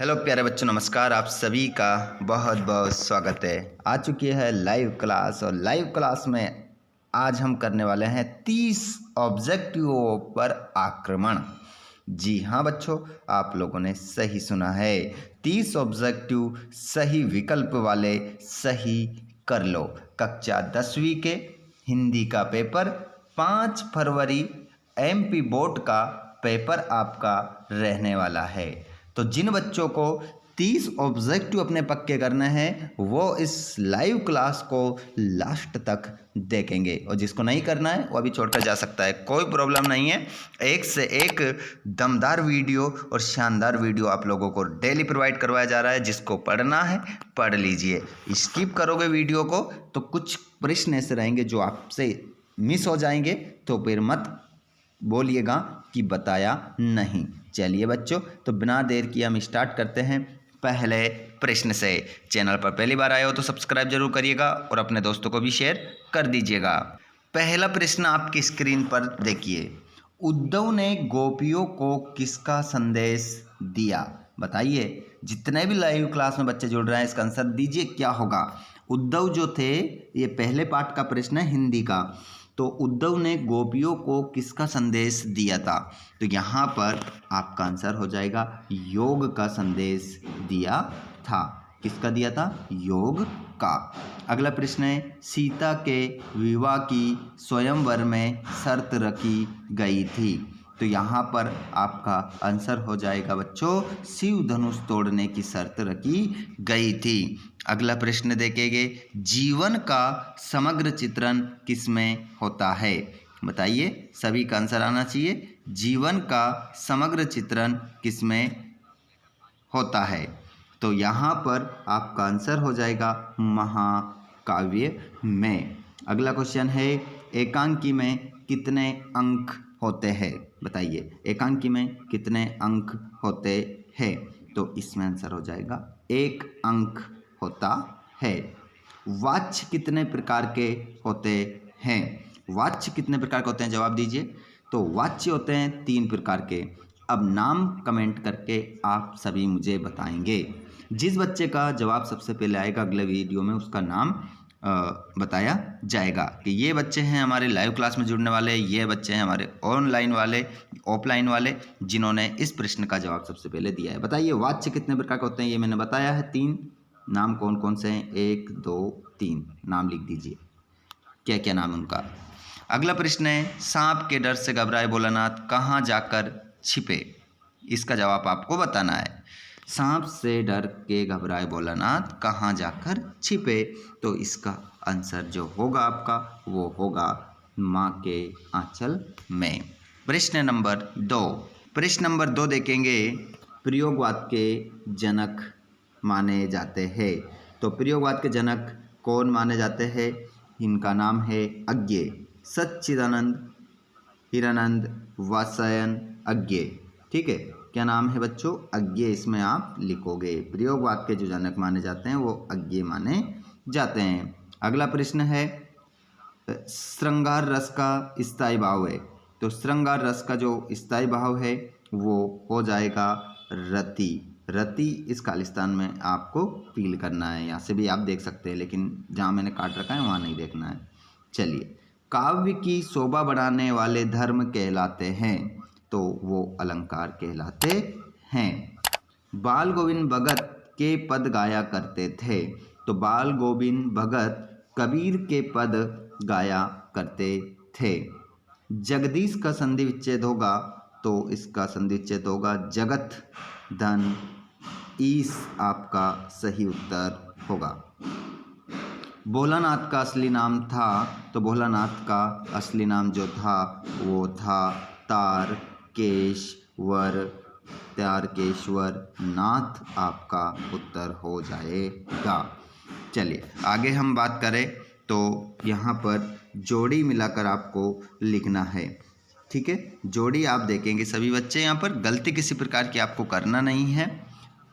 Hello प्यारे बच्चों, नमस्कार। आप सभी का बहुत बहुत स्वागत है। आ चुकी है लाइव क्लास और लाइव क्लास में आज हम करने वाले हैं 30 ऑब्जेक्टिवों पर आक्रमण। जी हाँ बच्चों, आप लोगों ने सही सुना है। 30 ऑब्जेक्टिव सही विकल्प वाले सही कर लो। कक्षा 10वीं के हिंदी का पेपर 5 फरवरी एमपी बोर्ड का पेपर आपका रहने वाला है। तो जिन बच्चों को 30 ऑब्जेक्टिव अपने पक्के करने हैं वो इस लाइव क्लास को लास्ट तक देखेंगे, और जिसको नहीं करना है वो अभी छोड़कर जा सकता है, कोई प्रॉब्लम नहीं है। एक से एक दमदार वीडियो और शानदार वीडियो आप लोगों को डेली प्रोवाइड करवाया जा रहा है। जिसको पढ़ना है पढ़ लीजिए। स्किप करोगे वीडियो को तो कुछ प्रश्न ऐसे रहेंगे जो आपसे मिस हो जाएंगे, तो फिर मत बोलिएगा कि बताया नहीं। चलिए बच्चों, तो बिना देर किए हम स्टार्ट करते हैं पहले प्रश्न से। चैनल पर पहली बार आए हो तो सब्सक्राइब जरूर करिएगा और अपने दोस्तों को भी शेयर कर दीजिएगा। पहला प्रश्न आपकी स्क्रीन पर देखिए। उद्धव ने गोपियों को किसका संदेश दिया? बताइए। जितने भी लाइव क्लास में बच्चे जुड़ रहे हैं इसका आंसर दीजिए, क्या होगा? उद्धव जो थे, ये पहले पार्ट का प्रश्न है हिंदी का। तो उद्धव ने गोपियों को किसका संदेश दिया था? तो यहाँ पर आपका आंसर हो जाएगा योग का संदेश दिया था। किसका दिया था? योग का। अगला प्रश्न है, सीता के विवाह की स्वयंवर में शर्त रखी गई थी। तो यहाँ पर आपका आंसर हो जाएगा बच्चों शिव धनुष तोड़ने की शर्त रखी गई थी। अगला प्रश्न देखेंगे, जीवन का समग्र चित्रण किसमें होता है? बताइए, सभी का आंसर आना चाहिए। जीवन का समग्र चित्रण किसमें होता है? तो यहाँ पर आपका आंसर हो जाएगा महाकाव्य में। अगला क्वेश्चन है, एकांकी में कितने अंक होते हैं? बताइए, एकांकी में कितने अंक होते हैं? तो इसमें आंसर हो जाएगा 1 अंक होता है। वाच्य कितने प्रकार के होते हैं? वाच्य कितने प्रकार के होते हैं? जवाब दीजिए। तो वाच्य होते हैं 3 प्रकार के। अब नाम कमेंट करके आप सभी मुझे बताएंगे। जिस बच्चे का जवाब सबसे पहले आएगा अगले वीडियो में उसका नाम बताया जाएगा कि ये बच्चे हैं हमारे लाइव क्लास में जुड़ने वाले, ये बच्चे हैं हमारे ऑनलाइन वाले, ऑफलाइन वाले, जिन्होंने इस प्रश्न का जवाब सबसे पहले दिया है। बताइए, वाच्य कितने प्रकार के होते हैं? ये मैंने बताया है 3। नाम कौन कौन से हैं? 1 2 3 नाम लिख दीजिए, क्या क्या नाम उनका। अगला प्रश्न है, सांप के डर से घबराए भोलानाथ कहाँ जाकर छिपे? इसका जवाब आपको बताना है। सांप से डर के घबराए भोलानाथ कहाँ जाकर छिपे? तो इसका आंसर जो होगा आपका वो होगा माँ के आंचल में। प्रश्न नंबर 2। प्रश्न नंबर 2 देखेंगे, प्रयोगवाद के जनक माने जाते हैं। तो प्रयोगवाद के जनक कौन माने जाते हैं? इनका नाम है अज्ञेय, सच्चिदानंद, हिरानंद, वात्स्यायन, अज्ञेय। ठीक है, क्या नाम है बच्चों? अज्ञेय इसमें आप लिखोगे। प्रयोगवाद के जो जनक माने जाते हैं वो अज्ञेय माने जाते हैं। अगला प्रश्न है, श्रृंगार रस का स्थायी भाव है। तो श्रृंगार रस का जो स्थायी भाव है वो हो जाएगा रति। रति इस खालिस्तान में आपको फील करना है। यहाँ से भी आप देख सकते हैं, लेकिन जहाँ मैंने काट रखा है वहाँ नहीं देखना है। चलिए, काव्य की शोभा बढ़ाने वाले धर्म कहलाते हैं। तो वो अलंकार कहलाते हैं। बाल गोविंद भगत के पद गाया करते थे। तो बाल गोविंद भगत कबीर के पद गाया करते थे। जगदीश का संधि विच्छेद होगा तो इसका संधि विच्छेद होगा जगत धन ईश, आपका सही उत्तर होगा। भोलानाथ का असली नाम था। तो भोलानाथ का असली नाम जो था वो था तारकेश्वर नाथ, आपका उत्तर हो जाएगा। चलिए आगे हम बात करें तो यहाँ पर जोड़ी मिलाकर आपको लिखना है। ठीक है, जोड़ी आप देखेंगे सभी बच्चे, यहाँ पर गलती किसी प्रकार की आपको करना नहीं है।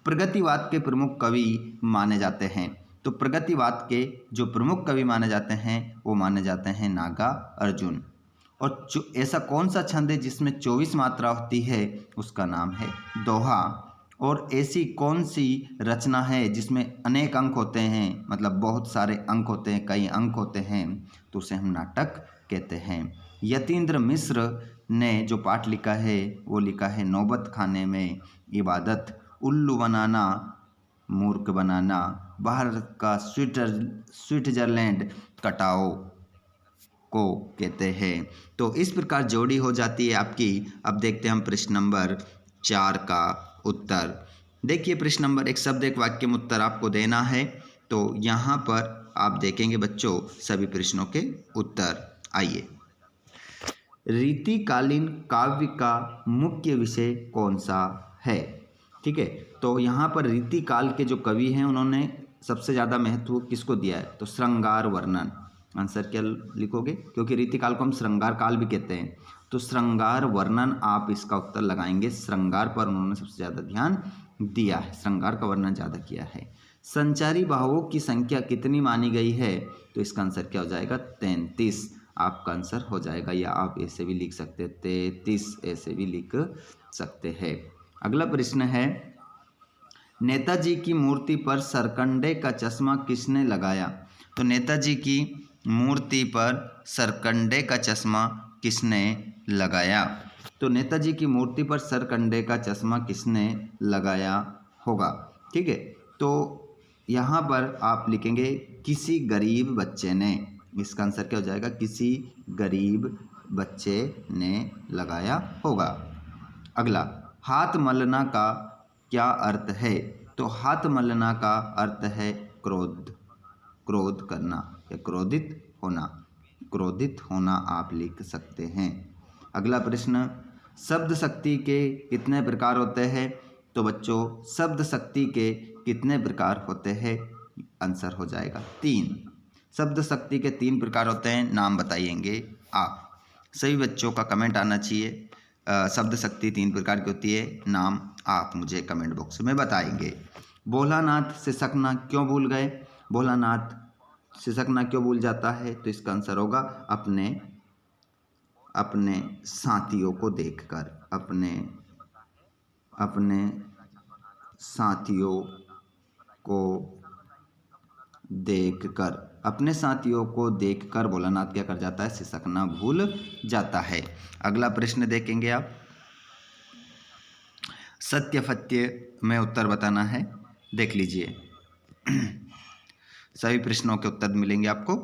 प्रगतिवाद के प्रमुख कवि माने जाते हैं। तो प्रगतिवाद के जो प्रमुख कवि माने जाते हैं वो माने जाते हैं नागार्जुन। और ऐसा कौन सा छंद है जिसमें 24 मात्रा होती है? उसका नाम है दोहा। और ऐसी कौन सी रचना है जिसमें अनेक अंक होते हैं, मतलब बहुत सारे अंक होते हैं, कई अंक होते हैं, तो उसे हम नाटक कहते हैं। यतीन्द्र मिश्र ने जो पाठ लिखा है वो लिखा है नौबत खाने में इबादत, उल्लू बनाना मूर्ख बनाना, भारत का स्विट्जरलैंड कटाओ को कहते हैं। तो इस प्रकार जोड़ी हो जाती है आपकी। अब देखते हैं हम प्रश्न नंबर 4 का उत्तर। देखिए प्रश्न नंबर 1, शब्द एक वाक्य में उत्तर आपको देना है। तो यहाँ पर आप देखेंगे बच्चों सभी प्रश्नों के उत्तर। आइए, रीतिकालीन काव्य का मुख्य विषय कौन सा है? ठीक है, तो यहाँ पर रीतिकाल के जो कवि हैं उन्होंने सबसे ज़्यादा महत्व किसको दिया है? तो श्रृंगार वर्णन। आंसर क्या लिखोगे? क्योंकि रीतिकाल को हम श्रृंगार काल भी कहते हैं, तो श्रृंगार वर्णन आप इसका उत्तर लगाएंगे। श्रृंगार पर उन्होंने सबसे ज़्यादा ध्यान दिया है, श्रृंगार का वर्णन ज़्यादा किया है। संचारी भावों की संख्या कितनी मानी गई है? तो इसका आंसर क्या हो जाएगा? 33 आपका आंसर हो जाएगा, या आप ऐसे भी लिख सकते हैं 33, ऐसे भी लिख सकते हैं। अगला प्रश्न है, नेताजी की मूर्ति पर सरकंडे का चश्मा किसने लगाया? तो नेताजी की मूर्ति पर सरकंडे का चश्मा किसने लगाया? तो नेताजी की मूर्ति पर सरकंडे का चश्मा किसने लगाया होगा? ठीक है, तो यहाँ पर आप लिखेंगे किसी गरीब बच्चे ने। इसका आंसर क्या हो जाएगा? किसी गरीब बच्चे ने लगाया होगा। अगला, हाथ मलना का क्या अर्थ है? तो हाथ मलना का अर्थ है क्रोध करना या क्रोधित होना आप लिख सकते हैं। अगला प्रश्न, शब्द शक्ति के कितने प्रकार होते हैं? तो बच्चों शब्द शक्ति के कितने प्रकार होते हैं? आंसर हो जाएगा 3। शब्द शक्ति के 3 प्रकार होते हैं, नाम बताइएंगे आप। सभी बच्चों का कमेंट आना चाहिए। शब्द शक्ति 3 प्रकार की होती है, नाम आप मुझे कमेंट बॉक्स में बताएंगे। भोलानाथ सिसकना क्यों भूल गए? भोलानाथ सिसकना क्यों भूल जाता है? तो इसका आंसर होगा अपने साथियों को देखकर। अपने साथियों को देखकर भोलानाथ क्या कर जाता है? सिसकना भूल जाता है। अगला प्रश्न देखेंगे आप, सत्य फत्य में उत्तर बताना है। देख लीजिए सभी प्रश्नों के उत्तर मिलेंगे आपको।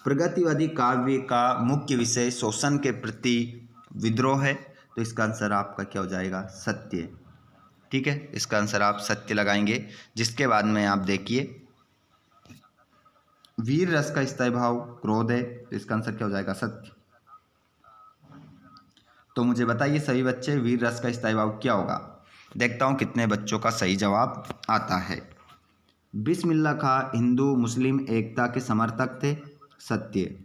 प्रगतिवादी काव्य का मुख्य विषय शोषण के प्रति विद्रोह है, तो इसका आंसर आपका क्या हो जाएगा? सत्य। ठीक है, इसका आंसर आप सत्य लगाएंगे। जिसके बाद में आप देखिए, वीर रस का स्थायी भाव क्रोध है, तो इसका आंसर क्या हो जाएगा? सत्य। तो मुझे बताइए सभी बच्चे, वीर रस का स्थायी भाव क्या होगा? देखता हूं कितने बच्चों का सही जवाब आता है। बिस्मिल्लाह खां हिंदू मुस्लिम एकता के समर्थक थे, सत्य।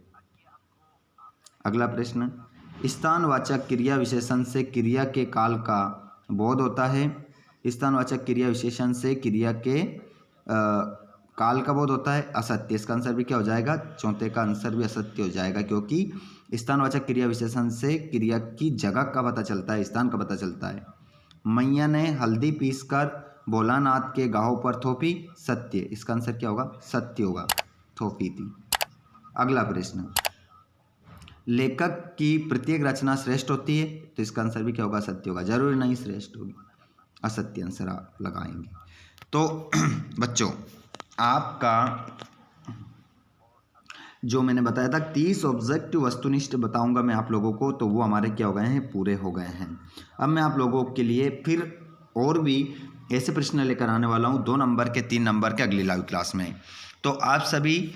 अगला प्रश्न, स्थानवाचक क्रिया विशेषण से क्रिया के काल का बोध होता है। स्थानवाचक क्रिया विशेषण से क्रिया के काल का बोध होता है, असत्य। इसका आंसर भी क्या हो जाएगा? चौथे का आंसर भी असत्य हो जाएगा, क्योंकि स्थानवाचक क्रिया विशेषण से क्रिया की जगह का पता चलता है, स्थान का पता चलता है। मैया ने हल्दी पीसकर भोलानाथ के गाहों पर थोपी, सत्य। इसका आंसर क्या होगा? सत्य होगा, थोपी थी। अगला प्रश्न, लेखक की प्रत्येक रचना श्रेष्ठ होती है, तो इसका आंसर भी क्या होगा? सत्य होगा। जरूरी नहीं श्रेष्ठ होगी, असत्य आंसर आप लगाएंगे। तो बच्चों आपका जो मैंने बताया था 30 ऑब्जेक्टिव वस्तुनिष्ठ बताऊंगा मैं आप लोगों को, तो वो हमारे क्या हो गए हैं? पूरे हो गए हैं। अब मैं आप लोगों के लिए फिर और भी ऐसे प्रश्न लेकर आने वाला हूं 2 नंबर के 3 नंबर के अगली लाइव क्लास में। तो आप सभी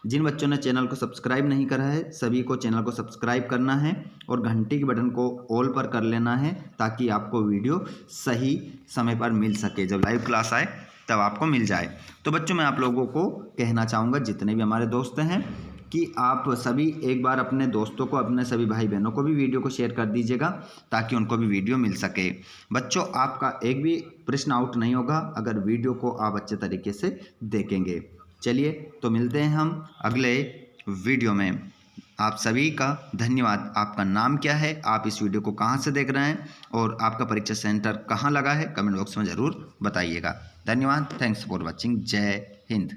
जिन बच्चों ने चैनल को सब्सक्राइब नहीं करा है, सभी को चैनल को सब्सक्राइब करना है और घंटी के बटन को ऑल पर कर लेना है, ताकि आपको वीडियो सही समय पर मिल सके। जब लाइव क्लास आए तब आपको मिल जाए। तो बच्चों मैं आप लोगों को कहना चाहूँगा, जितने भी हमारे दोस्त हैं, कि आप सभी एक बार अपने दोस्तों को, अपने सभी भाई बहनों को भी वीडियो को शेयर कर दीजिएगा, ताकि उनको भी वीडियो मिल सके। बच्चों आपका एक भी प्रश्न आउट नहीं होगा अगर वीडियो को आप अच्छे तरीके से देखेंगे। चलिए तो मिलते हैं हम अगले वीडियो में। आप सभी का धन्यवाद। आपका नाम क्या है, आप इस वीडियो को कहाँ से देख रहे हैं और आपका परीक्षा सेंटर कहाँ लगा है, कमेंट बॉक्स में ज़रूर बताइएगा। धन्यवाद। Thanks for watching. जय हिंद।